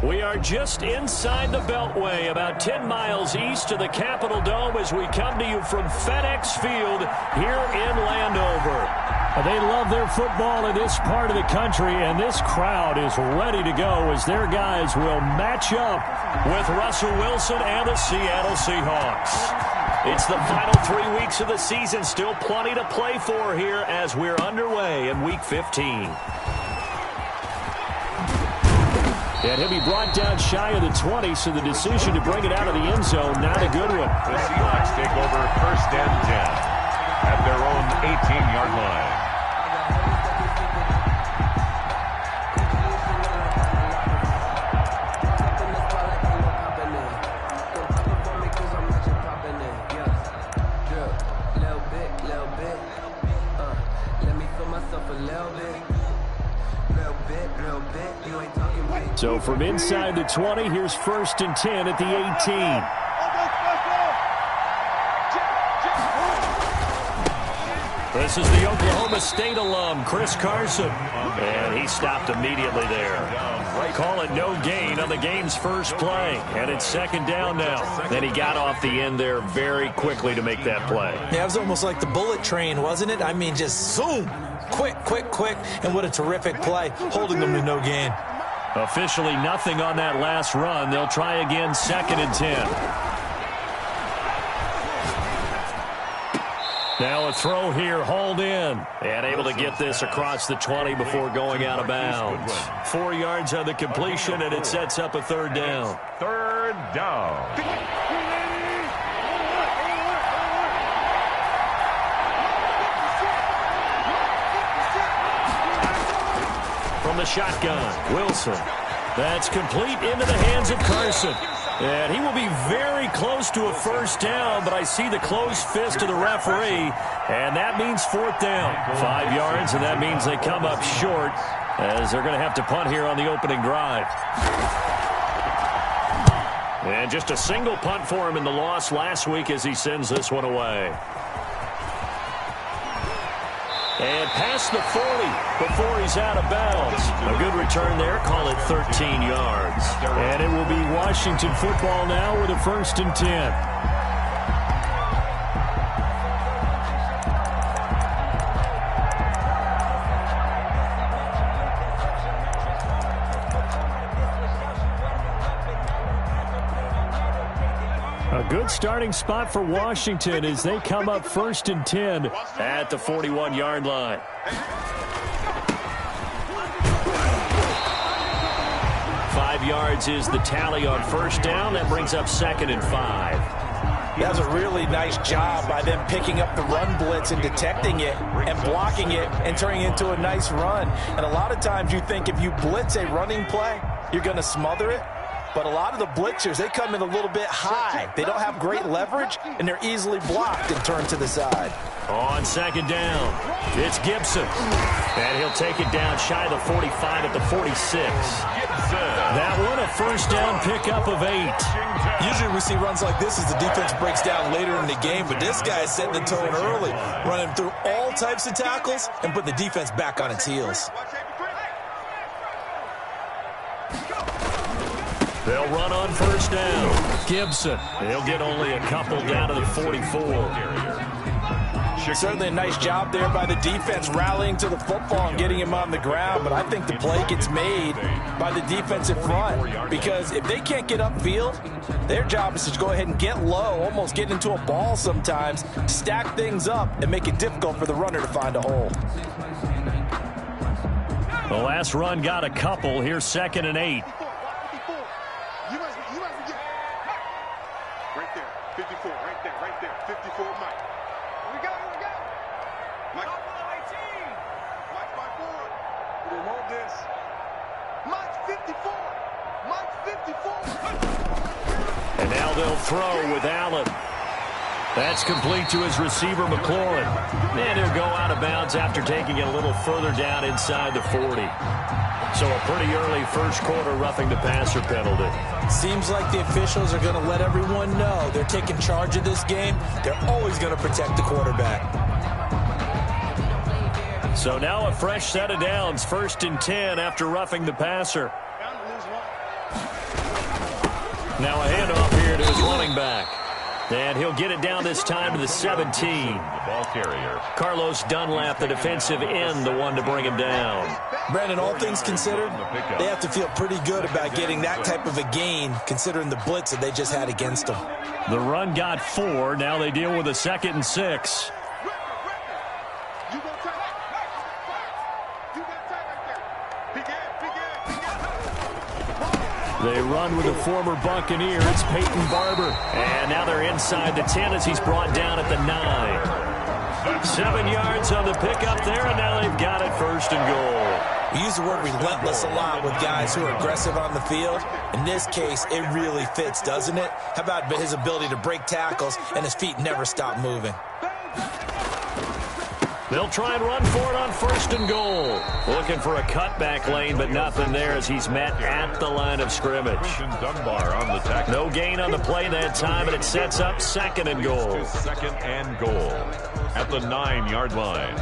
We are just inside the Beltway, about 10 miles east of the Capitol Dome as we come to you from FedEx Field here in Landover. They love their football in this part of the country, and this crowd is ready to go as their guys will match up with Russell Wilson and the Seattle Seahawks. It's the final 3 weeks of the season, still plenty to play for here as we're underway in Week 15. And he'll be brought down shy of the 20, so the decision to bring it out of the end zone, not a good one. The Seahawks take over 1st and 10 at their own 18-yard line. So from inside the 20, here's 1st and 10 at the 18. This is the Oklahoma State alum, Chris Carson. And he stopped immediately there. Call it no gain on the game's first play. And it's 2nd down now. Then he got off the end there very quickly to make that play. Yeah, it was almost like the bullet train, wasn't it? I mean, just zoom. Quick, quick, quick. And what a terrific play, holding them to no gain. Officially nothing on that last run. They'll try again 2nd and 10. Now a throw here, hauled in. And able to get this across the 20 before going out of bounds. 4 yards on the completion, and it sets up a 3rd down. 3rd down. From the shotgun, Wilson. That's complete into the hands of Carson. And he will be very close to a 1st down, but I see the closed fist of the referee, and that means 4th down. 5 yards, and that means they come up short as they're going to have to punt here on the opening drive. And just a single punt for him in the loss last week as he sends this one away. And past the 40 before he's out of bounds. A good return there. Call it 13 yards. And it will be Washington football now with a 1st and 10. A good starting spot for Washington as they come up 1st and 10 at the 41-yard line. 5 yards is the tally on 1st down. That brings up 2nd and 5. That was a really nice job by them picking up the run blitz and detecting it and blocking it and turning it into a nice run. And a lot of times you think if you blitz a running play, you're going to smother it. But a lot of the blitzers, they come in a little bit high. They don't have great leverage, and they're easily blocked and turned to the side. On 2nd down, it's Gibson. And he'll take it down shy of the 45 at the 46. That one, a 1st down pickup of 8. Usually we see runs like this as the defense breaks down later in the game, but this guy is setting the tone early, running through all types of tackles and put the defense back on its heels. They'll run on 1st down. Gibson. He'll get only a couple down to the 44. Certainly a nice job there by the defense rallying to the football and getting him on the ground, but I think the play gets made by the defensive front because if they can't get upfield, their job is to go ahead and get low, almost get into a ball sometimes, stack things up, and make it difficult for the runner to find a hole. The last run got a couple. Here's 2nd and 8. Right there, 54, right there, 54, Mike. Here we go. Mike. Mike, my forward. We didn't hold this. Mike, 54. And now they'll throw with Allen. That's complete to his receiver, McLaurin. And he'll go out of bounds after taking it a little further down inside the 40. So a pretty early 1st quarter roughing the passer penalty. Seems like the officials are going to let everyone know they're taking charge of this game. They're always going to protect the quarterback. So now a fresh set of downs, 1st and 10 after roughing the passer. Bound to lose one. Now a handoff here to his running back. And he'll get it down this time to the 17. The ball carrier. Carlos Dunlap, the defensive end, the one to bring him down. Brandon, all things considered, they have to feel pretty good about getting that type of a gain, considering the blitz that they just had against them. The run got 4. Now they deal with a 2nd and 6. They run with a former Buccaneer. It's Peyton Barber. And now they're inside the 10 as he's brought down at the 9. 7 yards on the pickup there, and now they've got it 1st and goal. We use the word relentless a lot with guys who are aggressive on the field. In this case, it really fits, doesn't it? How about his ability to break tackles and his feet never stop moving? They'll try and run for it on 1st and goal. Looking for a cutback lane, but nothing there as he's met at the line of scrimmage. Dunbar on the tackle. No gain on the play that time, and it sets up 2nd and goal. 2nd and goal at the 9-yard line.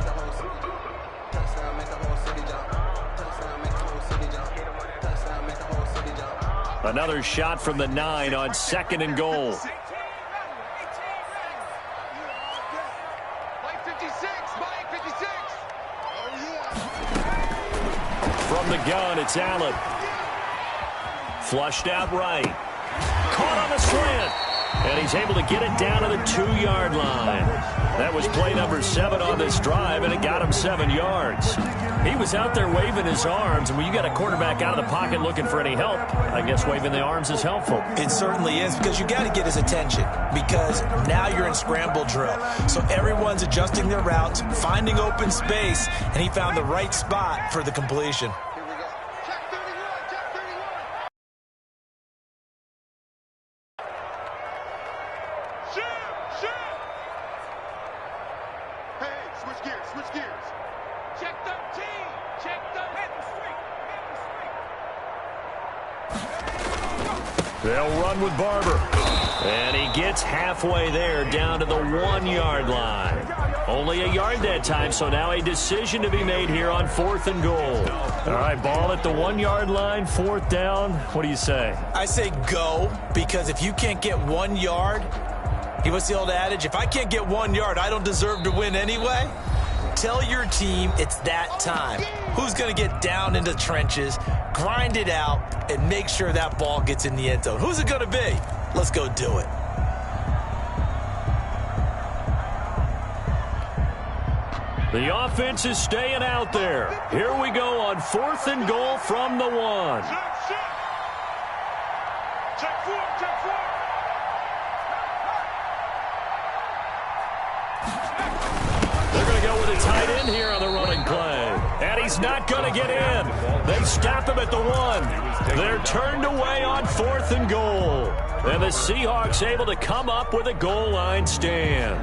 Another shot from the 9 on 2nd and goal. From the gun, it's Allen. Flushed out right. Caught on the slant. And he's able to get it down to the 2-yard line. That was play number 7 on this drive, and it got him 7 yards. He was out there waving his arms, and when you got a quarterback out of the pocket looking for any help, I guess waving the arms is helpful. It certainly is, because you got to get his attention, because now you're in scramble drill. So everyone's adjusting their routes, finding open space, and he found the right spot for the completion. They'll run with Barber. And he gets halfway there down to the 1-yard line. Only a yard that time, so now a decision to be made here on 4th and goal. All right, ball at the 1-yard line, 4th down. What do you say? I say go, because if you can't get 1 yard, what's the old adage? If I can't get 1 yard, I don't deserve to win anyway. Tell your team it's that time. Who's going to get down into the trenches, grind it out, and make sure that ball gets in the end zone? Who's it going to be? Let's go do it. The offense is staying out there. Here we go on 4th and goal from the 1. They're going to go with a tight end here on the running play. And he's not going to get in. They stop him at the 1. They're turned away on 4th and goal. And the Seahawks able to come up with a goal line stand.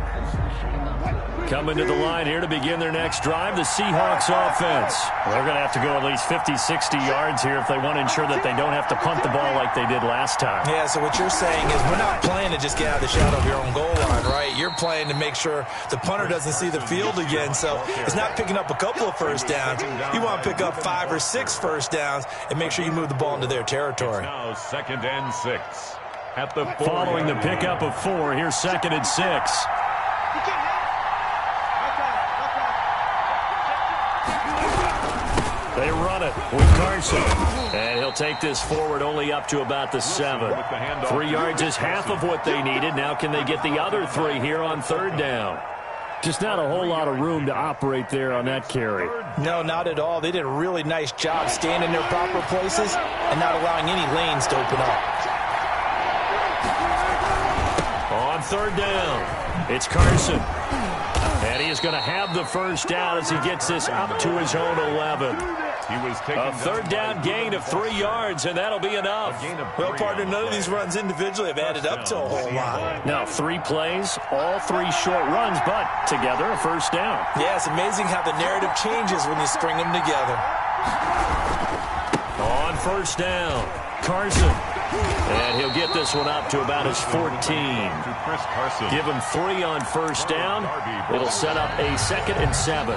Coming to the line here to begin their next drive, the Seahawks offense. They're going to have to go at least 50, 60 yards here if they want to ensure that they don't have to punt the ball like they did last time. Yeah, so what you're saying is we're not playing to just get out of the shadow of your own goal line, right? You're playing to make sure the punter doesn't see the field again. So it's not picking up a couple of first downs. You want to pick up 5 or 6 first downs and make sure you move the ball into their territory. Now 2nd and 6 at the 4. Following the pickup of 4, here's 2nd and 6. They run it with Carson. And he'll take this forward only up to about the 7. 3 yards is half of what they needed. Now can they get the other 3 here on 3rd down? Just not a whole lot of room to operate there on that carry. No, not at all. They did a really nice job staying in their proper places and not allowing any lanes to open up. On 3rd down, it's Carson. And he is going to have the first down as he gets this up to his own 11. He was taking a 3rd down gain of 3 yards, and that'll be enough. Well, partner, none of these runs individually have added up to a whole lot. Now, 3 plays, all 3 short runs, but together a first down. Yeah, it's amazing how the narrative changes when you string them together. On 1st down, Carson. And he'll get this one up to about his 14. Give him 3 on 1st down. It'll set up a 2nd and 7.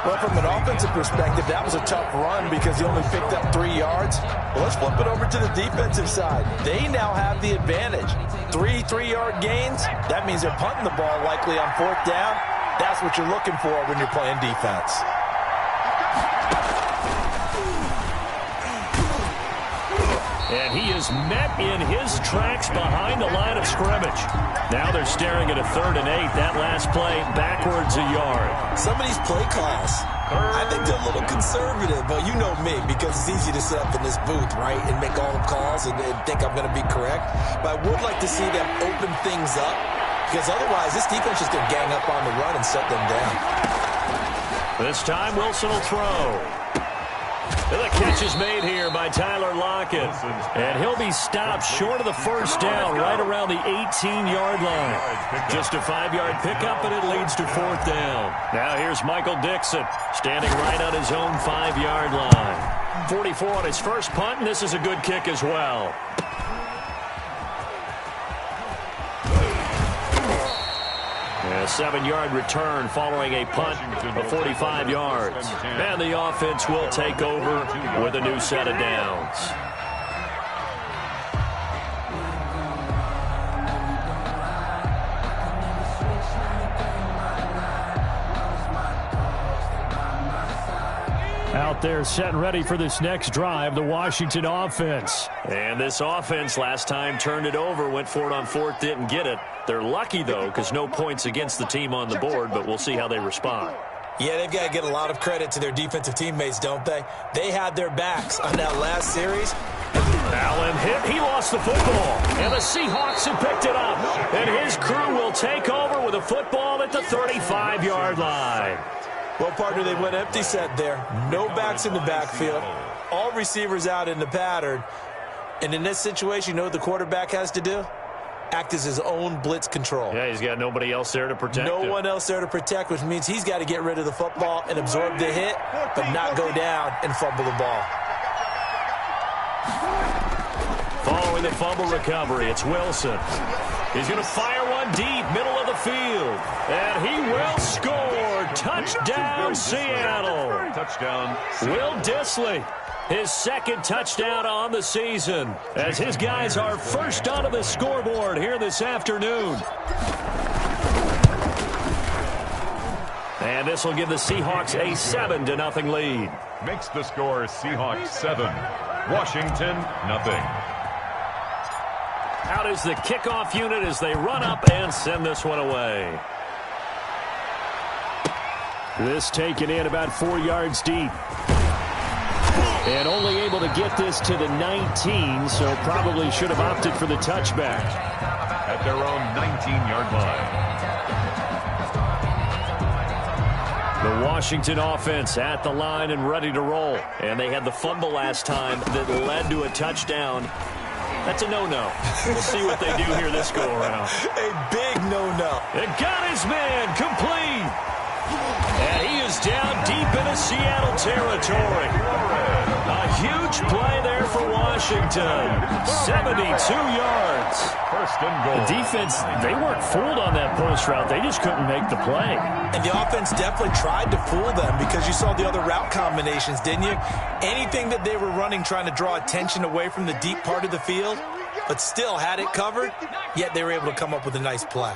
Well, from an offensive perspective, that was a tough run because he only picked up 3 yards. Well, let's flip it over to the defensive side. They now have the advantage. 3 3-yard gains, that means they're punting the ball likely on 4th down. That's what you're looking for when you're playing defense. And he is met in his tracks behind the line of scrimmage. Now they're staring at a 3rd and 8. That last play backwards a yard. Somebody's play class. I think they're a little conservative, but you know me, because it's easy to sit up in this booth, right, and make all the calls and think I'm going to be correct. But I would like to see them open things up, because otherwise this defense is going to gang up on the run and shut them down. This time Wilson will throw. The catch is made here by Tyler Lockett. And he'll be stopped short of the 1st down right around the 18-yard line. Just a 5-yard pickup, and it leads to 4th down. Now here's Michael Dixon standing right on his own 5-yard line. 44 on his first punt, and this is a good kick as well. A 7-yard return following a punt of 45 yards. And the offense will take over with a new set of downs. Out there set and ready for this next drive, the Washington offense. And this offense last time turned it over, went for it on 4th, didn't get it. They're lucky, though, because no points against the team on the board, but we'll see how they respond. Yeah, they've got to get a lot of credit to their defensive teammates, don't they? They had their backs on that last series. Allen hit. He lost the football. And the Seahawks have picked it up. And his crew will take over with a football at the 35-yard line. Well, partner, they went empty set there. No backs in the backfield. All receivers out in the pattern. And in this situation, you know what the quarterback has to do? Act as his own blitz control. Yeah, he's got nobody else there to protect him. No one else there to protect, which means he's got to get rid of the football and absorb the hit, but not go down and fumble the ball. Following the fumble recovery, it's Wilson. He's going to fire one deep, middle of the field. And he will score. Touchdown, Seattle. Touchdown, Will Dissly, his 2nd touchdown on the season, as his guys are first onto the scoreboard here this afternoon. And this will give the Seahawks a 7-0 lead. Makes the score Seahawks 7, Washington 0. Out is the kickoff unit as they run up and send this one away. This taken in about 4 yards deep. And only able to get this to the 19, so probably should have opted for the touchback. At their own 19-yard line. The Washington offense at the line and ready to roll. And they had the fumble last time that led to a touchdown. That's a no-no. We'll see what they do here this go-around. A big no-no. It got his man complete. And he is down deep into Seattle territory. A huge play there for Washington. 72 yards. First and goal. The defense, they weren't fooled on that post route. They just couldn't make the play. And the offense definitely tried to fool them because you saw the other route combinations, didn't you? Anything that they were running trying to draw attention away from the deep part of the field, but still had it covered, yet they were able to come up with a nice play.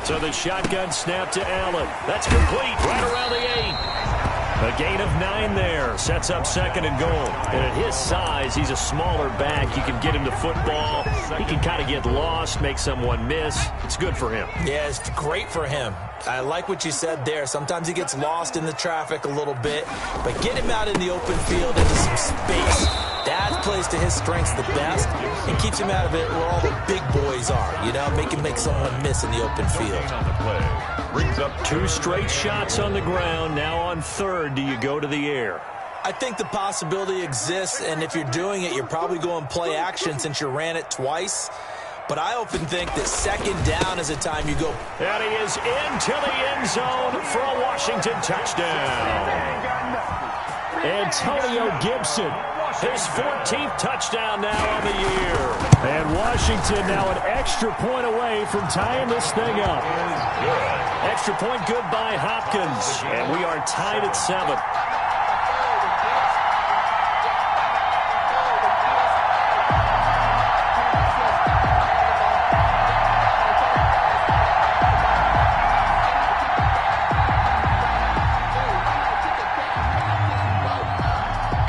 So the shotgun snap to Allen. That's complete right around the 8. A gain of 9 there. Sets up 2nd and goal. And at his size, he's a smaller back. You can get him the football. He can kind of get lost, make someone miss. It's good for him. Yeah, it's great for him. I like what you said there. Sometimes he gets lost in the traffic a little bit, but get him out in the open field into some space. That plays to his strengths the best and keeps him out of it where all the big boys are, you know, make someone miss in the open field. Brings up 2 straight shots on the ground. Now on 3rd, do you go to the air? I think the possibility exists, and if you're doing it, you're probably going play action since you ran it twice. But I often think that 2nd down is a time you go. And he is into the end zone for a Washington touchdown. Antonio Gibson, his 14th touchdown now on the year. And Washington now an extra point away from tying this thing up. extra point good by Hopkins. And we are tied at 7.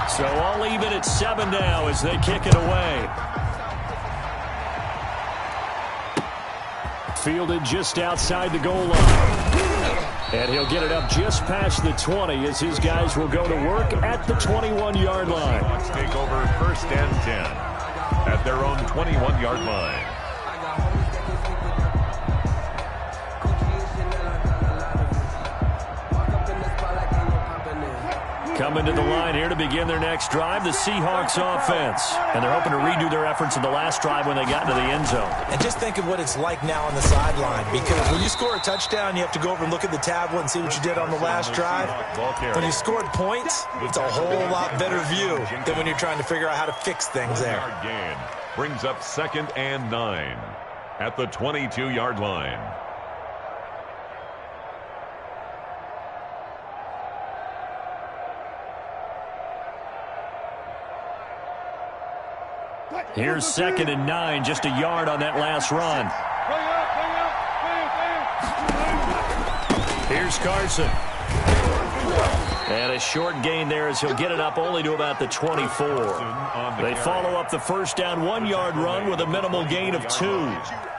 So all even at 7 now as they kick it away. Fielded just outside the goal line. And he'll get it up just past the 20 as his guys will go to work at the 21-yard line. Let's take over first and 10 at their own 21-yard line. Coming to the line here to begin their next drive, the Seahawks offense. And they're hoping to redo their efforts in the last drive when they got into the end zone. And just think of what it's like now on the sideline, because when you score a touchdown, you have to go over and look at the tablet and see what you did on the last drive. When you scored points, it's a whole lot better view than when you're trying to figure out how to fix things there. Gain brings up 2nd and 9 at the 22-yard line. Here's 2nd and 9, just a yard on that last run. Here's Carson. And a short gain there as he'll get it up only to about the 24. They follow up the first down 1-yard run with a minimal gain of 2.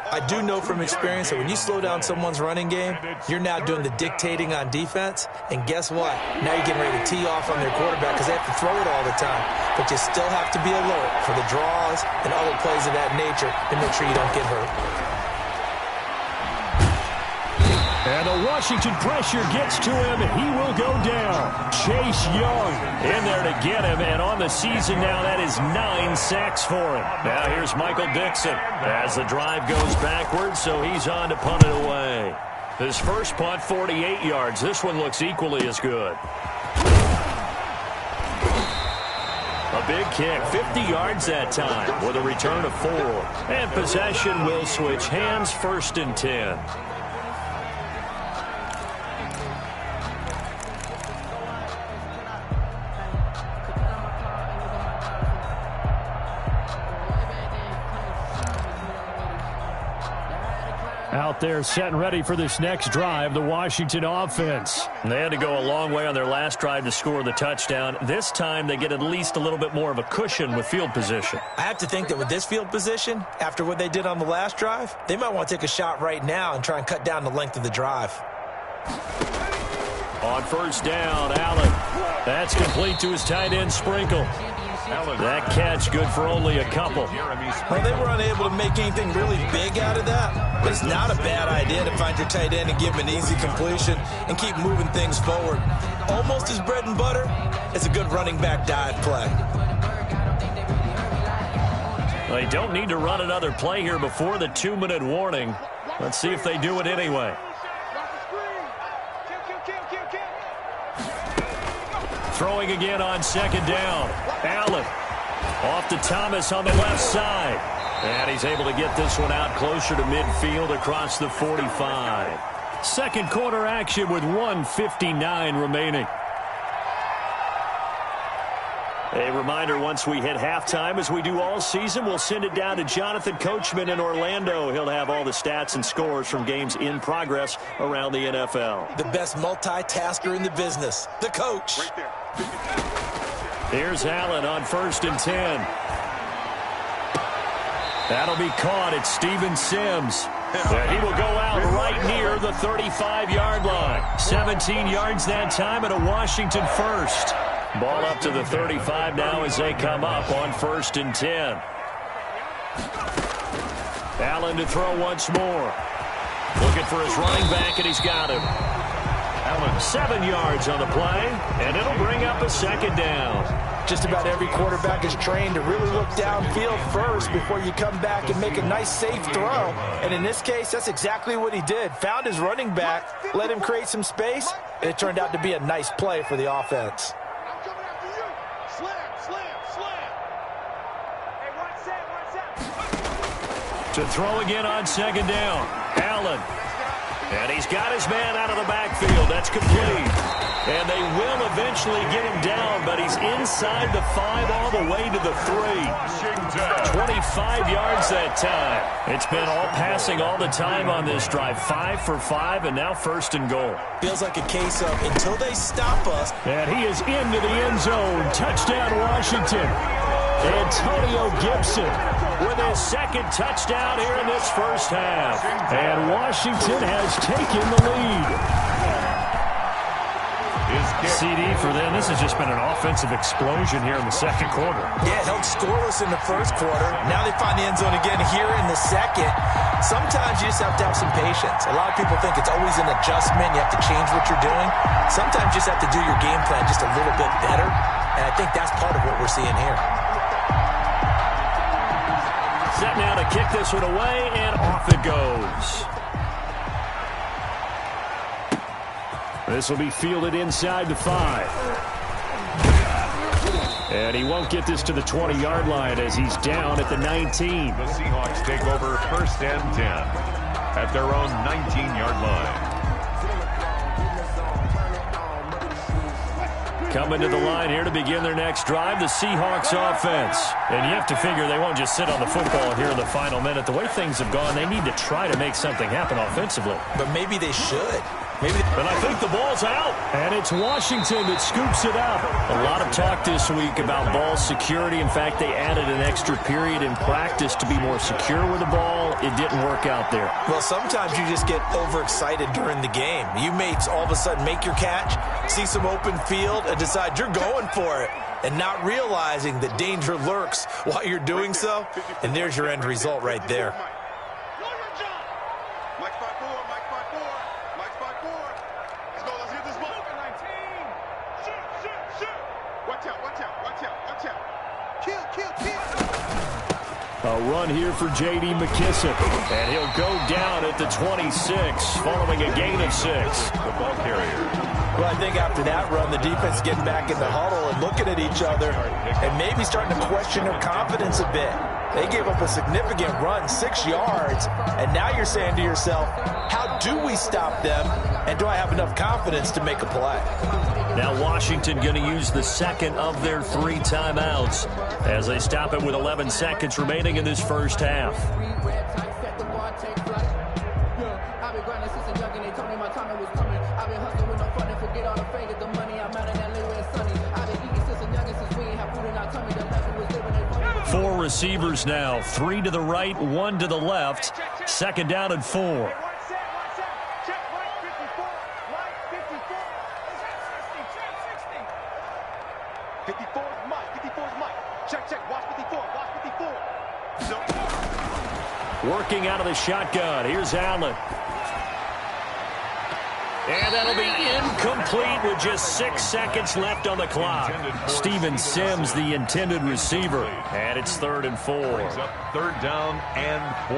I do know from experience that when you slow down someone's running game, you're now doing the dictating on defense. And guess what? Now you're getting ready to tee off on their quarterback because they have to throw it all the time. But you still have to be alert for the draws and other plays of that nature to make sure you don't get hurt. And the Washington pressure gets to him. He will go down. Chase Young in there to get him. And on the season now, that is 9 sacks for him. Now here's Michael Dixon as the drive goes backwards, so he's on to punt it away. His first punt, 48 yards. This one looks equally as good. A big kick, 50 yards that time with a return of 4. And possession will switch hands, 1st and 10. Out there set and ready for this next drive, the Washington offense. They had to go a long way on their last drive to score the touchdown. This time they get at least a little bit more of a cushion with field position. I have to think that with this field position, after what they did on the last drive, they might want to take a shot right now and try and cut down the length of the drive. On first down, Allen. That's complete to his tight end, Sprinkle. That catch good for only a couple. Well, they were unable to make anything really big out of that, but it's not a bad idea to find your tight end and give him an easy completion and keep moving things forward. Almost his bread and butter. It's a good running back dive play. They don't need to run another play here before the 2-minute warning. Let's see if they do it anyway. Throwing again on 2nd down. Allen off to Thomas on the left side. And he's able to get this one out closer to midfield across the 45. Second quarter action with 1:59 remaining. A reminder, once we hit halftime, as we do all season, we'll send it down to Jonathan Coachman in Orlando. He'll have all the stats and scores from games in progress around the NFL. The best multitasker in the business, the coach. Right there. Here's Allen on 1st and 10. That'll be caught at Steven Sims. And he will go out right near the 35-yard line. 17 yards that time and a Washington first. Ball up to the 35 now as they come up on 1st and 10. Allen to throw once more. Looking for his running back, and he's got him. Allen 7 yards on the play, and it'll bring up a 2nd down. Just about every quarterback is trained to really look downfield first before you come back and make a nice, safe throw. And in this case, that's exactly what he did. Found his running back, let him create some space, and it turned out to be a nice play for the offense. I'm coming after you. Slam, slam, slam. Hey, watch that, watch that. To throw again on 2nd down. Allen And he's got his man out of the backfield. That's complete. And they will eventually get him down, but he's inside the 5 all the way to the 3. 25 yards that time. It's been all passing all the time on this drive. 5 for 5, and now 1st and goal. Feels like a case of until they stop us. And he is into the end zone. Touchdown, Washington. Antonio Gibson with his 2nd touchdown here in this first half. And Washington has taken the lead. CD for them. This has just been an offensive explosion here in the 2nd quarter. Yeah, held scoreless in the 1st quarter. Now they find the end zone again here in the 2nd. Sometimes you just have to have some patience. A lot of people think it's always an adjustment. You have to change what you're doing. Sometimes you just have to do your game plan just a little bit better. And I think that's part of what we're seeing here. Set now to kick this one away, and off it goes. This will be fielded inside the 5. And he won't get this to the 20-yard line as he's down at the 19. The Seahawks take over 1st and 10 at their own 19-yard line. Coming to the line here to begin their next drive, the Seahawks offense. And you have to figure they won't just sit on the football here in the final minute. The way things have gone, they need to try to make something happen offensively. But maybe they should. But I think the ball's out. And it's Washington that scoops it up. A lot of talk this week about ball security. In fact, they added an extra period in practice to be more secure with the ball. It didn't work out there. Well, sometimes you just get overexcited during the game. You may all of a sudden make your catch, see some open field, and decide you're going for it, and not realizing that danger lurks while you're doing so. And there's your end result right there. A run here for J.D. McKissick. And he'll go down at the 26, following a gain of 6. The ball carrier. Well, I think after that run, the defense getting back in the huddle and looking at each other and maybe starting to question their confidence a bit. They gave up a significant run, 6 yards, and now you're saying to yourself, how do we stop them, and do I have enough confidence to make a play? Now Washington going to use the 2nd of their 3 timeouts as they stop it with 11 seconds remaining in this first half. Four receivers now, 3 to the right, 1 to the left. 2nd down and 4. Working out of the shotgun. Here's Allen. And that'll be incomplete with just 6 seconds left on the clock. Steven Sims, the intended receiver. And it's 3rd and 4. Brings up 3rd down and 4.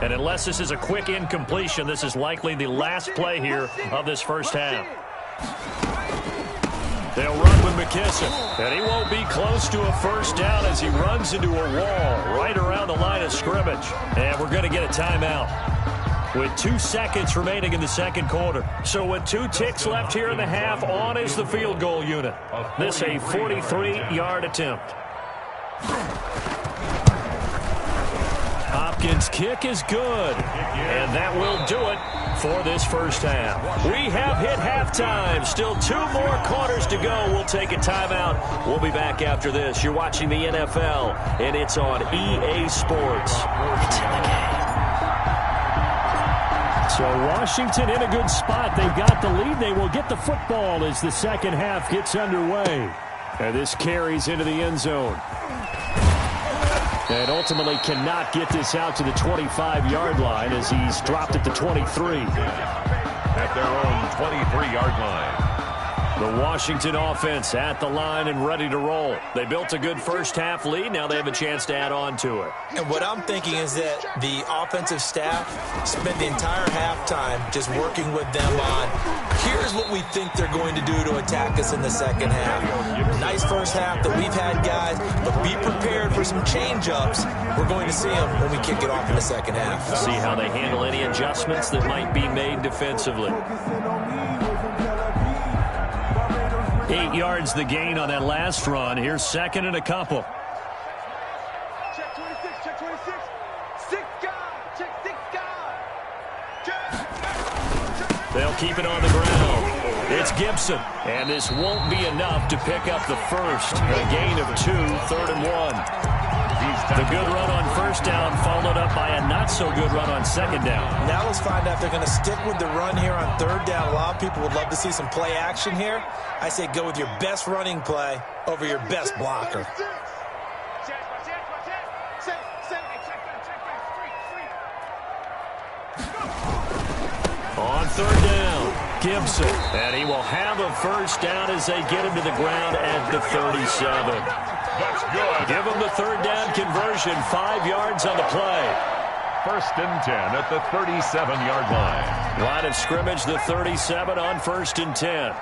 And unless this is a quick incompletion, this is likely the last play here of this first half. They'll run with McKissick, and he won't be close to a first down as he runs into a wall right around the line of scrimmage. And we're going to get a timeout with 2 seconds remaining in the 2nd quarter. So with 2 ticks left here in the half, on is the field goal unit. This a 43-yard attempt. Hopkins' kick is good, and that will do it for this first half. We have hit halftime. Still 2 more quarters to go. We'll take a timeout. We'll be back after this. You're watching the NFL, and it's on EA Sports. It's in the game. So Washington in a good spot. They've got the lead. They will get the football as the 2nd half gets underway. And this carries into the end zone. And ultimately cannot get this out to the 25-yard line as he's dropped at the 23. At their own 23-yard line. The Washington offense at the line and ready to roll. They built a good first-half lead. Now they have a chance to add on to it. And what I'm thinking is that the offensive staff spent the entire halftime just working with them on, here's what we think they're going to do to attack us in the second half. Nice first half that we've had, guys, but be prepared for some change-ups. We're going to see them when we kick it off in the second half. See how they handle any adjustments that might be made defensively. 8 yards the gain on that last run. Here's second and a couple. Check 26, check 26. 6 guard, check 6 guard. Check. They'll keep it on the ground. It's Gibson, and this won't be enough to pick up the first. A gain of 2, 3rd and 1. The good run on first down followed up by a not-so-good run on second down. Now let's find out if they're going to stick with the run here on third down. A lot of people would love to see some play action here. I say go with your best running play over your best blocker. On third down, Gibson. And he will have a first down as they get him to the ground at the 37. That's good. Give him the third down conversion, 5 yards on the play. 1st and 10 at the 37-yard line. Line of scrimmage, the 37 on 1st and 10.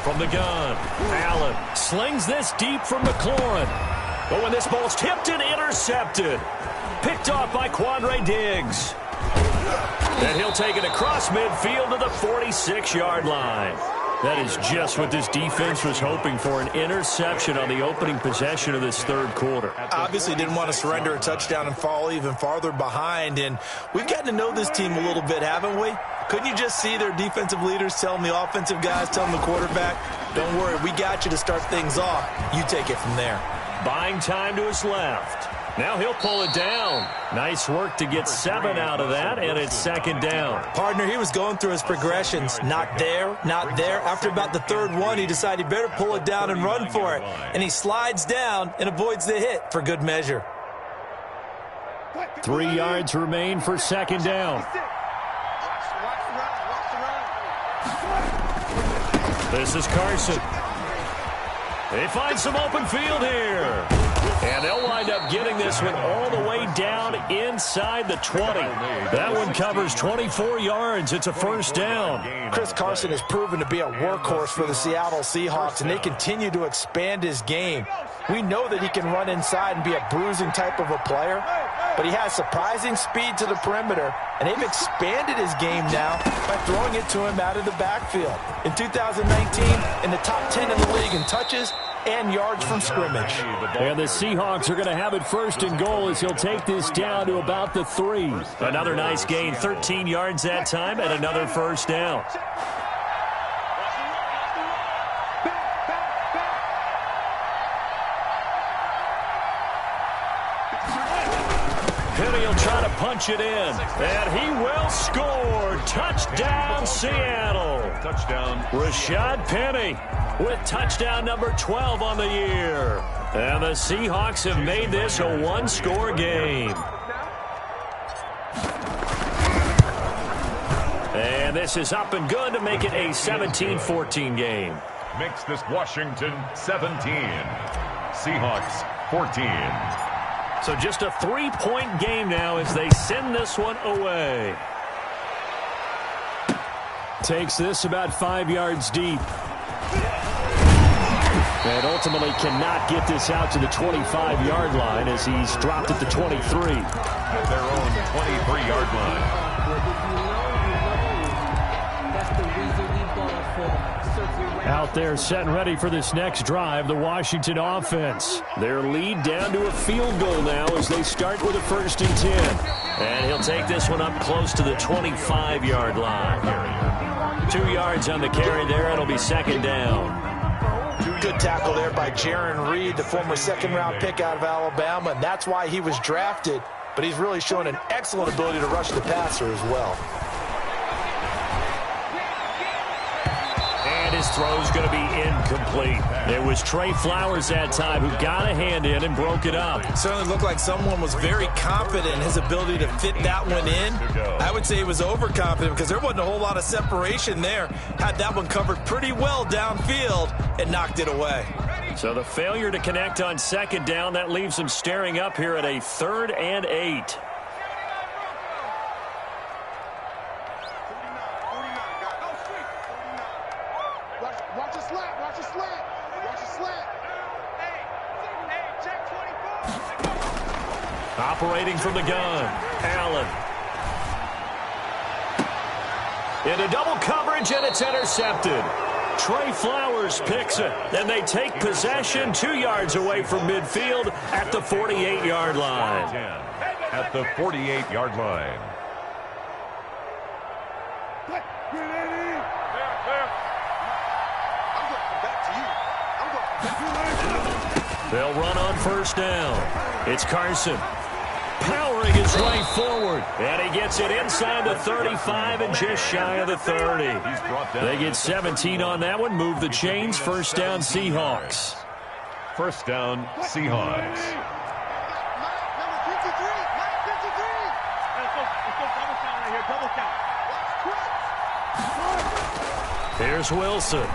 From the gun, Allen slings this deep from McLaurin. Oh, and this ball's tipped and intercepted. Picked off by Quandre Diggs. And he'll take it across midfield to the 46-yard line. That is just what this defense was hoping for, an interception on the opening possession of this third quarter. Obviously didn't want to surrender a touchdown and fall even farther behind. And we've gotten to know this team a little bit, haven't we? Couldn't you just see their defensive leaders telling the offensive guys, telling the quarterback, don't worry, we got you to start things off. You take it from there. Buying time to his left. Now he'll pull it down. Nice work to get 7 out of that, and it's second down. Partner, he was going through his progressions. Not there, not there. After about the third one, he decided he better pull it down and run for it. And he slides down and avoids the hit for good measure. 3 yards remain for second down. This is Carson. They find some open field here. And they'll wind up getting this one all the way down inside the 20. That one covers 24 yards. It's a first down. Chris Carson has proven to be a workhorse for the Seattle Seahawks, and they continue to expand his game. We know that he can run inside and be a bruising type of a player, but he has surprising speed to the perimeter, and they've expanded his game now by throwing it to him out of the backfield. In 2019, in the top 10 in the league in touches and yards from scrimmage. And the Seahawks are going to have it first and goal as he'll take this down to about the 3. Another nice gain, 13 yards that time, and another first down. Penny will try to punch it in, and he will score. Touchdown, Seattle. Touchdown. Rashad Penny with touchdown number 12 on the year. And the Seahawks have made this a one-score game. And this is up and good to make it a 17-14 game. Makes this Washington 17. Seahawks 14. So just a 3-point game now as they send this one away. Takes this about 5 yards deep. And ultimately cannot get this out to the 25-yard line as he's dropped at the 23. At their own 23-yard line. Out there set and ready for this next drive, the Washington offense. Their lead down to a field goal now as they start with a 1st and 10. And he'll take this one up close to the 25-yard line. 2 yards on the carry there. It'll be second down. Good tackle there by Jaron Reed, the former second-round pick out of Alabama. And that's why he was drafted. But he's really shown an excellent ability to rush the passer as well. his throw's going to be incomplete. It was Trey Flowers that time who got a hand in and broke it up. It certainly looked like someone was very confident in his ability to fit that one in. I would say he was overconfident because there wasn't a whole lot of separation there. Had that one covered pretty well downfield and knocked it away. So the failure to connect on second down, that leaves him staring up here at a 3rd and 8. Operating from the gun, Allen. Into double coverage, and it's intercepted. Trey Flowers picks it. Then they take possession 2 yards away from midfield at the 48-yard line. At the 48-yard line. They'll run on first down. It's Carson. Powering his way forward. And he gets it inside the 35 and just shy of the 30. They get 17 on that one. Move the chains. First down, Seahawks. First down, Seahawks. Here's Wilson.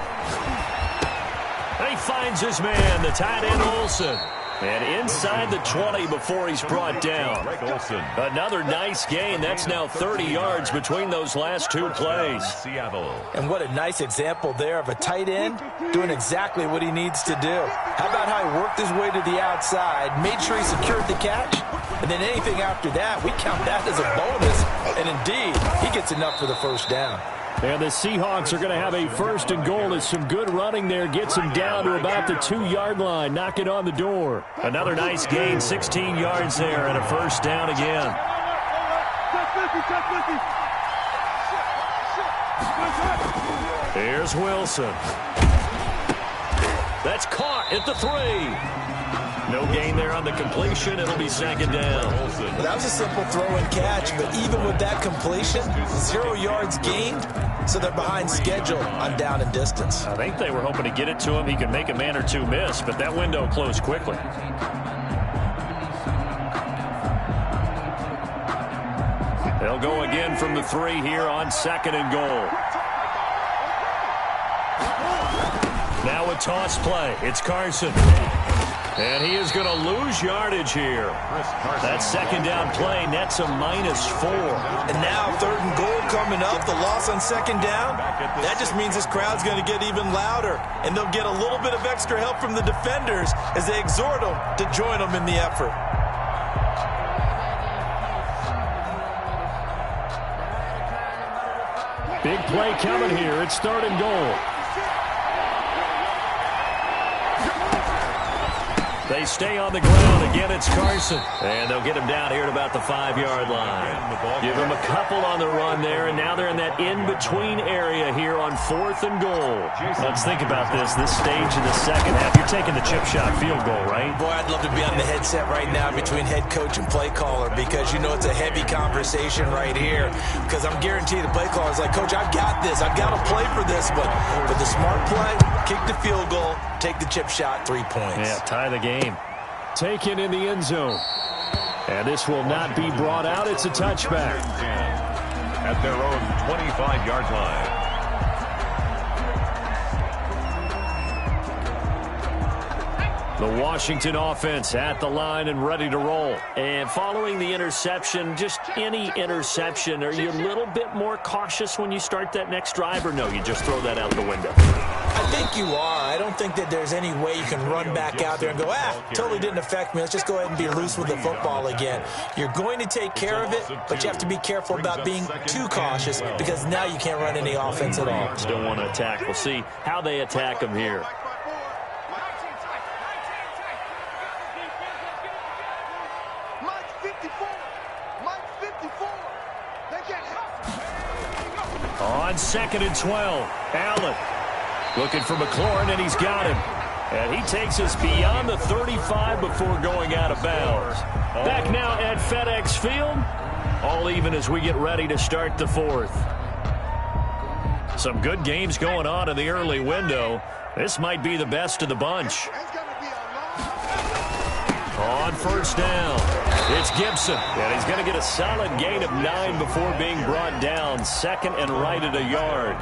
He finds his man, the tight end Olsen. And inside the 20 before he's brought down. Another nice gain. That's now 30 yards between those last 2 plays. And what a nice example there of a tight end doing exactly what he needs to do. How about how he worked his way to the outside, made sure he secured the catch, and then anything after that, we count that as a bonus. And indeed, he gets enough for the first down. And the Seahawks are going to have a 1st and goal as some good running there gets him down to about the 2-yard line, knocking on the door. Another nice gain, 16 yards there, and a first down again. Here's Wilson. That's caught at the 3. No gain there on the completion. It'll be second down. Well, that was a simple throw and catch, but even with that completion, 0 yards gained, so they're behind schedule on down and distance. I think they were hoping to get it to him. He could make a man or two miss, but that window closed quickly. They'll go again from the 3 here on 2nd and goal. Now a toss play. It's Carson. And he is going to lose yardage here. That second down play nets a -4. And now 3rd and goal coming up. The loss on second down. That just means this crowd's going to get even louder. And they'll get a little bit of extra help from the defenders as they exhort them to join them in the effort. Big play coming here. It's 3rd and goal. They stay on the ground. Again, it's Carson. And they'll get him down here at about the 5-yard line. Give him a couple on the run there, and now they're in that in-between area here on 4th and goal. Let's think about this stage in the second half. You're taking the chip shot field goal, right? Boy, I'd love to be on the headset right now between head coach and play caller because, you know, it's a heavy conversation right here because I'm guaranteed the play caller is like, Coach, I've got this. I've got to play for this. But the smart play, kick the field goal, take the chip shot, 3 points. Yeah, tie the game. Taken in the end zone. And this will not be brought out. It's a touchback. At their own 25-yard line. The Washington offense at the line and ready to roll. And following the interception, just any interception, are you a little bit more cautious when you start that next drive, or no, you just throw that out the window? I think you are. I don't think that there's any way you can run back out there and go, totally didn't affect me. Let's just go ahead and be loose with the football again. You're going to take care of it, but you have to be careful about being too cautious because now you can't run any offense at all. Still want to attack. We'll see how they attack them here. On 2nd and 12, Allen looking for McLaurin, and he's got him. And he takes us beyond the 35 before going out of bounds. Back now at FedEx Field, all even as we get ready to start the 4th. Some good games going on in the early window. This might be the best of the bunch. On first down, it's Gibson, and he's going to get a solid gain of 9 before being brought down. Second and right at a yard.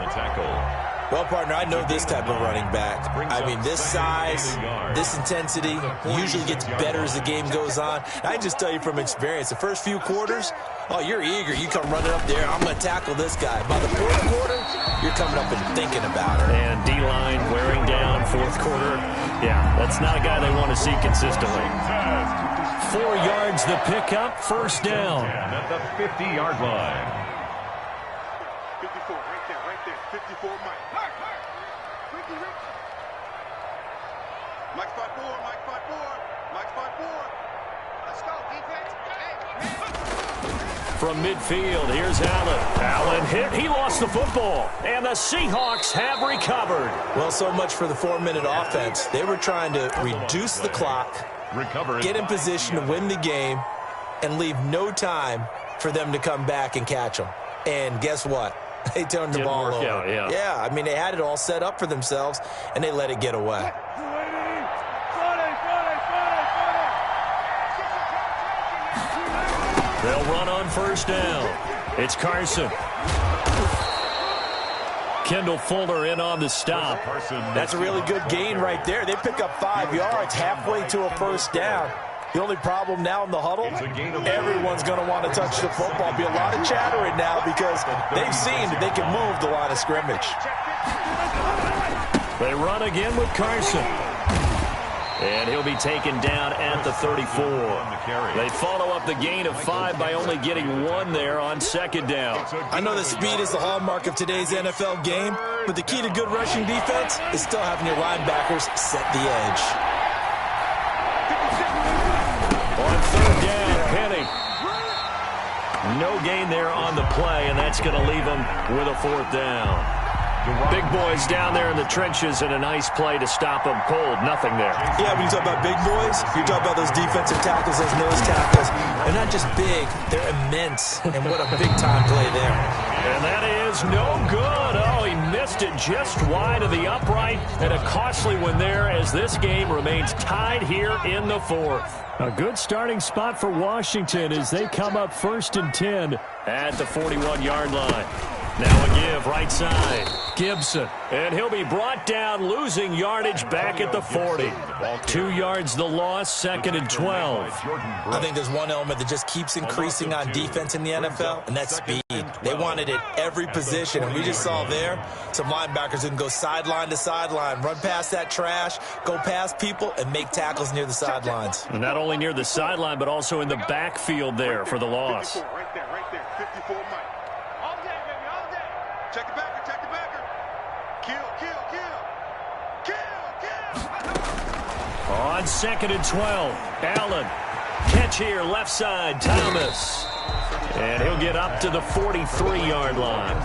Well, partner, I know this type of running back. I mean, this size, this intensity usually gets better as the game goes on. I just tell you from experience, the first few quarters, oh, you're eager. You come running up there, I'm going to tackle this guy. By the fourth quarter, you're coming up and thinking about it. And D-line wearing down fourth quarter. Yeah, that's not a guy they want to see consistently. 4 yards the pickup, first down. At the 50-yard line. 54, right there. 54, Mike. Mike's 5-4, Mike's 5-4. Mike's 5-4. Let's go, defense. From midfield, here's Allen. Allen hit. He lost the football. And the Seahawks have recovered. Well, so much for the 4-minute offense. They were trying to reduce the clock, get in position to win the game, and leave no time for them to come back and catch them. And guess what? They turned the ball over. Yeah, I mean, they had it all set up for themselves, and they let it get away. They'll run on first down. It's Carson. Kendall Fuller in on the stop. That's a really good gain right there. They pick up 5 yards halfway to a first down. The only problem now in the huddle, everyone's going to want to touch the football. Be a lot of chattering now because they've seen that they can move the line of scrimmage. They run again with Carson. And he'll be taken down at the 34. They follow up the gain of 5 by only getting 1 there on second down. I know that speed is the hallmark of today's NFL game, but the key to good rushing defense is still having your linebackers set the edge. On third down, Penny. No gain there on the play, and that's going to leave him with a fourth down. Big boys down there in the trenches, and a nice play to stop them cold. Nothing there. Yeah, when you talk about big boys, you're talking about those defensive tackles, those nose tackles. They're not just big, they're immense. And what a big-time play there. And that is no good. Oh, he missed it just wide of the upright, and a costly one there as this game remains tied here in the fourth. A good starting spot for Washington as they come up 1st and 10 at the 41-yard line. Now a give, right side. Gibson. And he'll be brought down, losing yardage back at the 40. 2 yards the loss, 2nd and 12. I think there's one element that just keeps increasing on defense in the NFL, and that's speed. They want it at every position, and we just saw there some linebackers who can go sideline to sideline, run past that trash, go past people, and make tackles near the sidelines. And not only near the sideline, but also in the backfield there for the loss. 54, right there. 54, Mike. Check the backer, check the backer. Kill. On 2nd and 12, Allen. Catch here, left side, Thomas. And he'll get up to the 43-yard line.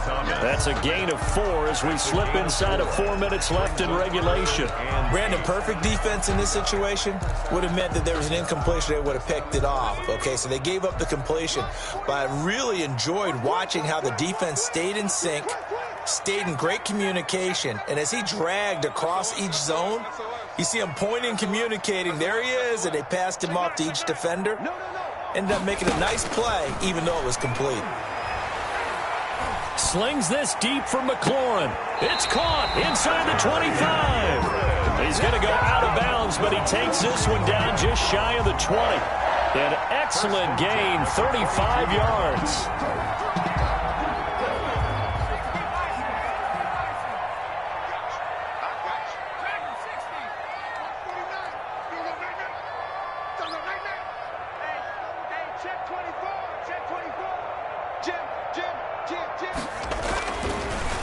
That's a gain of 4 as we slip inside of 4 minutes left in regulation. Brandon, perfect defense in this situation would have meant that there was an incompletion. They would have picked it off. Okay, so they gave up the completion. But I really enjoyed watching how the defense stayed in sync, stayed in great communication. And as he dragged across each zone, you see him pointing, communicating. There he is, and they passed him off to each defender. Ended up making a nice play, even though it was complete. Slings this deep from McLaurin. It's caught inside the 25. He's going to go out of bounds, but he takes this one down just shy of the 20. An excellent gain, 35 yards.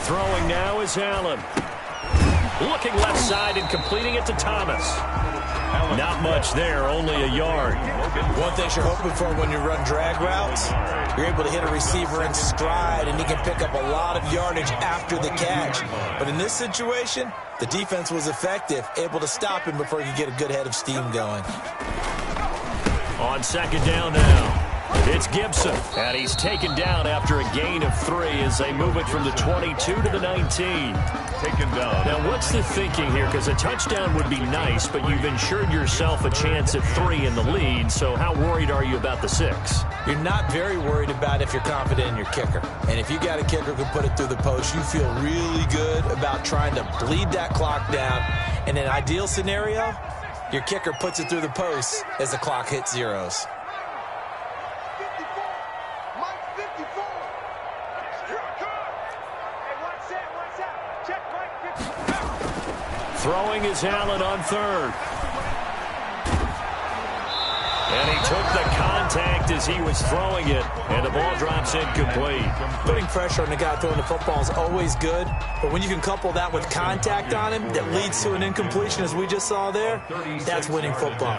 Throwing now is Allen. Looking left side and completing it to Thomas. Not much there, only a yard. One thing you're hoping for when you run drag routes, you're able to hit a receiver in stride, and he can pick up a lot of yardage after the catch. But in this situation, the defense was effective, able to stop him before he could get a good head of steam going. On second down now. It's Gibson, and he's taken down after a gain of 3 as they move it from the 22 to the 19. Taken down. Now, what's the thinking here? Because a touchdown would be nice, but you've ensured yourself a chance at 3 in the lead, so how worried are you about the 6? You're not very worried about if you're confident in your kicker. And if you got a kicker who can put it through the post, you feel really good about trying to bleed that clock down. In an ideal scenario, your kicker puts it through the post as the clock hits zeros. Throwing is Allen on 3rd. And he took the contact as he was throwing it, and the ball drops incomplete. Putting pressure on the guy throwing the football is always good, but when you can couple that with contact on him that leads to an incompletion, as we just saw there, that's winning football.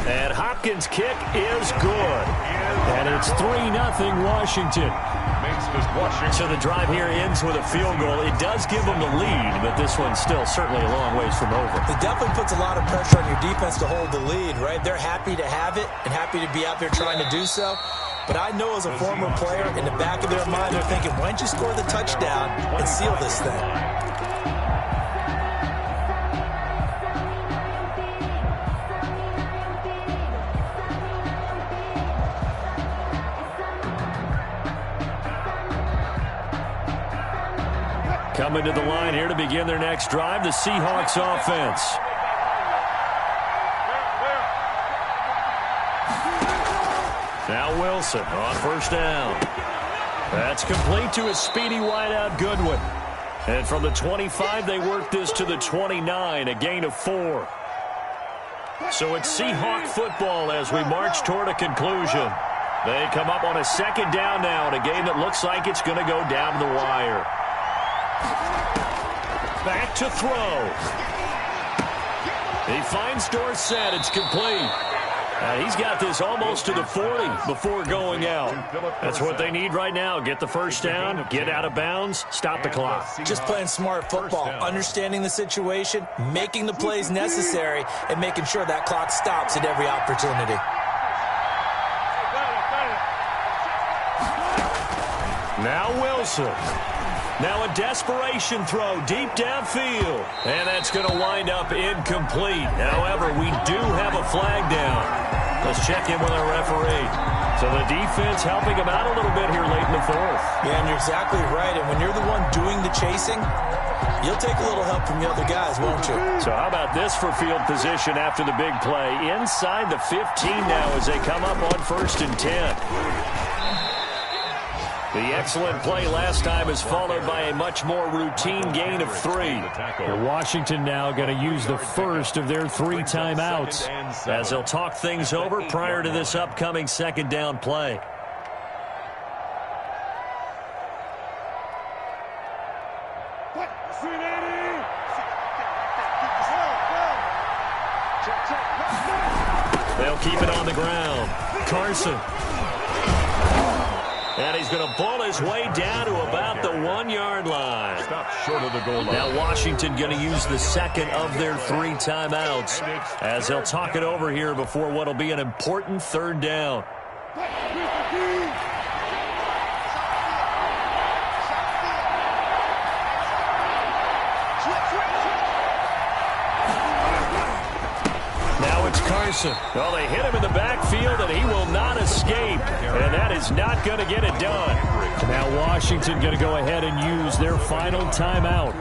And Hopkins' kick is good. And it's 3-0 Washington. So the drive here ends with a field goal. It does give them the lead, but this one's still certainly a long ways from over. It definitely puts a lot of pressure on your defense to hold the lead, right? They're happy to have it and happy to be out there trying to do so. But I know as a former player, in the back of their mind, they're thinking, why don't you score the touchdown and seal this thing? Coming to the line here to begin their next drive, the Seahawks offense. Now Wilson on 1st down. That's complete to a speedy wideout Goodwin. And from the 25, they work this to the 29, a gain of 4. So it's Seahawk football as we march toward a conclusion. They come up on a 2nd down now in a game that looks like it's going to go down to the wire. Back to throw. He finds Dorsett. It's complete. He's got this almost to the 40 before going out. That's what they need right now. Get the 1st down, get out of bounds, stop the clock. Just playing smart football, understanding the situation, making the plays necessary, and making sure that clock stops at every opportunity. Now Wilson. Now a desperation throw deep downfield. And that's going to wind up incomplete. However, we do have a flag down. Let's check in with our referee. So the defense helping him out a little bit here late in the 4th. Yeah, and you're exactly right. And when you're the one doing the chasing, you'll take a little help from the other guys, won't you? So how about this for field position after the big play? Inside the 15 now as they come up on 1st and 10. The excellent play last time is followed by a much more routine gain of 3. Washington now going to use the first of their 3 timeouts as they'll talk things over prior to this upcoming 2nd down play. They'll keep it on the ground. Carson. And he's going to pull his way down to about the 1-yard line. Stop short of the goal line. Now Washington going to use the 2nd of their 3 timeouts as they'll talk it over here before what will be an important 3rd down. Now it's Carson. Well, they hit him in the backfield, and he will not escape. And that is not going to get it done. Now Washington going to go ahead and use their final timeout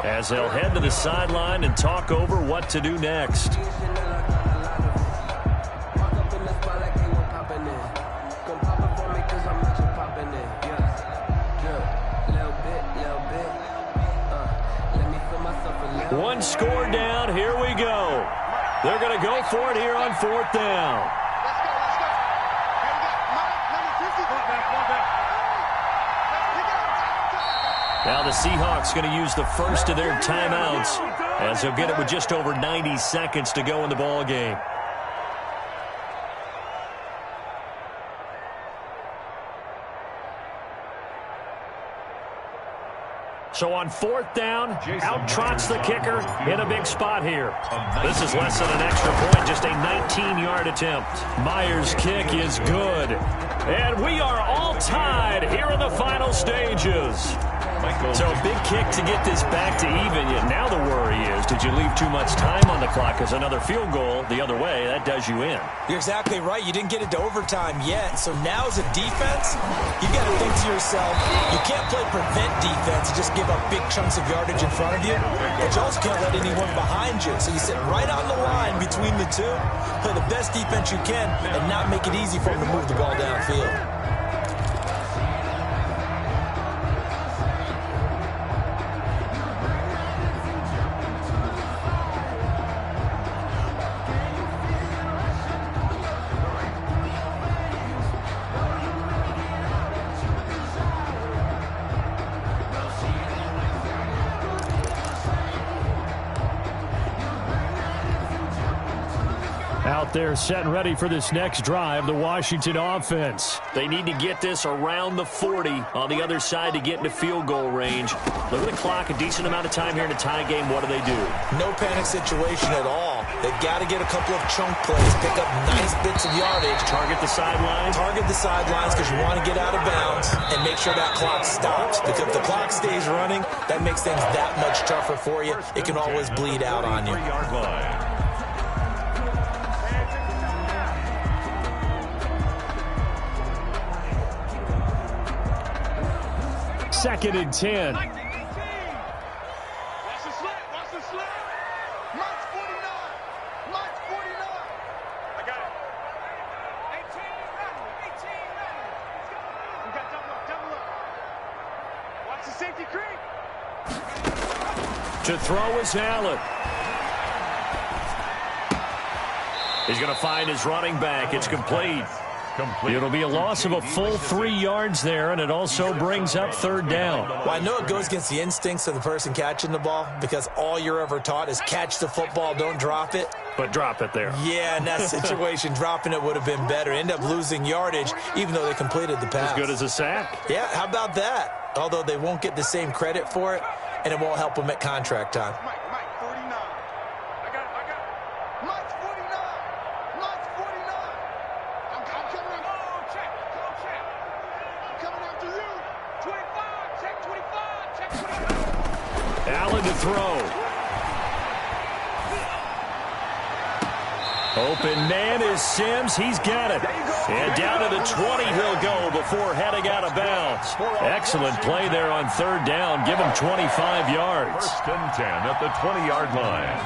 as they'll head to the sideline and talk over what to do next. One score down. Here we go. They're going to go for it here on 4th down. Now the Seahawks going to use the first of their timeouts as they'll get it with just over 90 seconds to go in the ball game. So on 4th down, out trots the kicker in a big spot here. This is less than an extra point, just a 19-yard attempt. Myers' kick is good. And we are all tied here in the final stages. So a big kick to get this back to even. Yet now the worry is, did you leave too much time on the clock? Because another field goal the other way, that does you in. You're exactly right. You didn't get it to overtime yet. So now as a defense, you got to think to yourself, you can't play prevent defense and just give up big chunks of yardage in front of you. But you also can't let anyone behind you. So you sit right on the line between the two, play the best defense you can, and not make it easy for them to move the ball downfield. Out there set and ready for this next drive, the Washington offense. They need to get this around the 40 on the other side to get into field goal range. Look at the clock, a decent amount of time here in a tie game. What do? No panic situation at all. They've got to get a couple of chunk plays, pick up nice bits of yardage. Target the sidelines. Target the sidelines because you want to get out of bounds and make sure that clock stops. Because if the clock stays running, that makes things that much tougher for you. It can always bleed out on you. 3-yard line. Second and 10. Watch the slip. Watch the slip. March 49. March 49. I got it. 18 ready. 18 ready. We got double up. Double up. Watch the safety creep. To throw is Allen. He's going to find his running back. It's complete. It'll be a loss of a full 3 yards there, and it also brings up 3rd down. Well, I know it goes against the instincts of the person catching the ball because all you're ever taught is catch the football, don't drop it. But drop it there. Yeah, in that situation, dropping it would have been better. End up losing yardage, even though they completed the pass. As good as a sack. Yeah, how about that? Although they won't get the same credit for it, and it won't help them at contract time. Mike 49. I got it. I got it. Mike 49. Mike 49. I'm coming up. Oh, check. Come check. I'm coming after you. 25. Check 25. Check 25. Allen to throw. Open man is Sims. He's got it. And down to the 20 he'll go before heading out of bounds. Excellent play there on 3rd down. Give him 25 yards. 1st and 10 at the 20-yard line.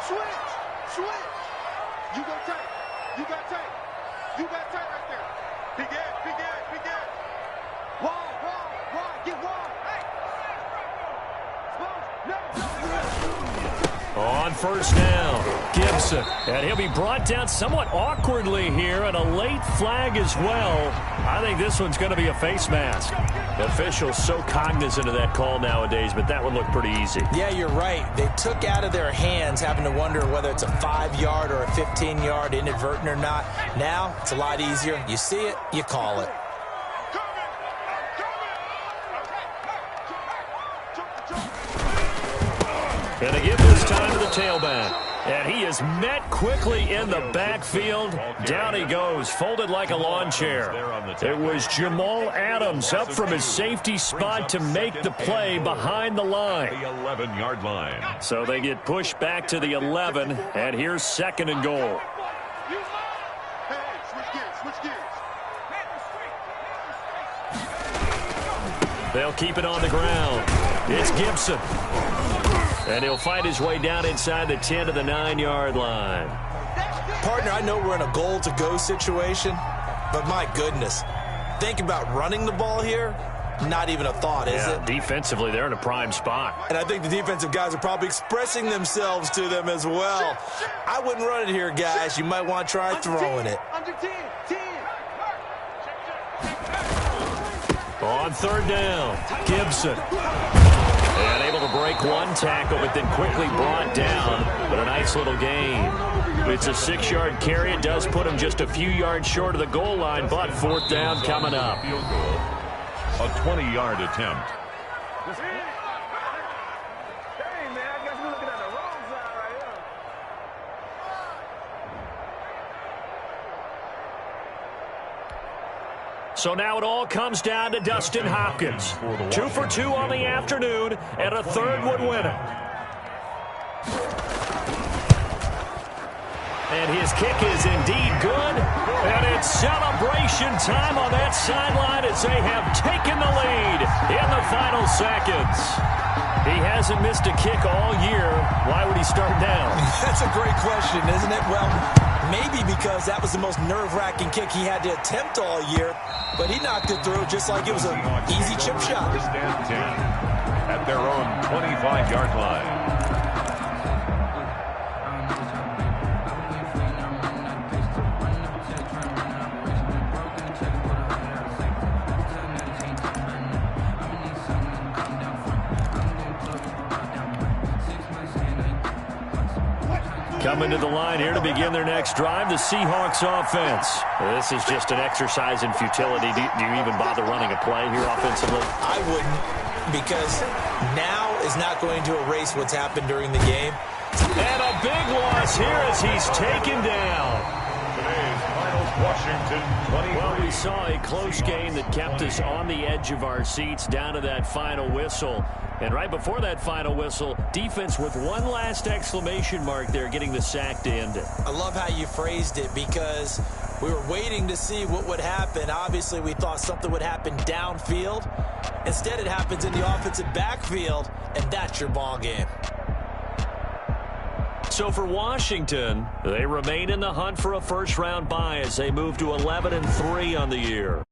Switch. Switch. You go tight. You got tight. You got tight right there. Big Ed. Big Ed. Big Ed. Wall. Wall. Wall. Get wall. Hey. No. On 1st down, Gibson. And he'll be brought down somewhat awkwardly here, and a late flag as well. I think this one's going to be a face mask. Officials so cognizant of that call nowadays, but that one looked pretty easy. Yeah, you're right. They took out of their hands having to wonder whether it's a 5-yard or a 15-yard inadvertent or not. Now, it's a lot easier. You see it, you call it. And they give this time to the tailback. And he is met quickly in the backfield. Down he goes, folded like a lawn chair. It was Jamal Adams up from his safety spot to make the play behind the line. The 11-yard line. So they get pushed back to the 11, and here's 2nd and goal. Hey, switch gears. Switch gears. They'll keep it on the ground. It's Gibson. And he'll fight his way down inside the 10 to the 9-yard line. Partner, I know we're in a goal-to-go situation, but my goodness, think about running the ball here. Not even a thought, is it? Defensively, they're in a prime spot. And I think the defensive guys are probably expressing themselves to them as well. I wouldn't run it here, guys. You might want to try throwing it. Under 10. 10. On 3rd down, Gibson. And able to break one tackle, but then quickly brought down. But a nice little gain. It's a 6-yard carry. It does put him just a few yards short of the goal line, but 4th down coming up. Field goal. A 20-yard attempt. So now it all comes down to Dustin Hopkins. 2 for 2 on the afternoon, and a third would win it. And his kick is indeed good. And it's celebration time on that sideline as they have taken the lead in the final seconds. He hasn't missed a kick all year. Why would he start down? That's a great question, isn't it? Well, maybe because that was the most nerve-wracking kick he had to attempt all year, but he knocked it through just like it was an easy chip shot. First and 10 at their own 25-yard line. Coming to the line here to begin their next drive, the Seahawks offense. This is just an exercise in futility. Do you even bother running a play here offensively? I wouldn't, because now is not going to erase what's happened during the game. And a big loss here as he's taken down. Today's finals, Washington 23. Well, we saw a close game that kept us on the edge of our seats down to that final whistle. And right before that final whistle, defense with one last exclamation mark there, getting the sack to end it. I love how you phrased it, because we were waiting to see what would happen. Obviously, we thought something would happen downfield. Instead, it happens in the offensive backfield, and that's your ball game. So for Washington, they remain in the hunt for a first-round bye as they move to 11-3 on the year.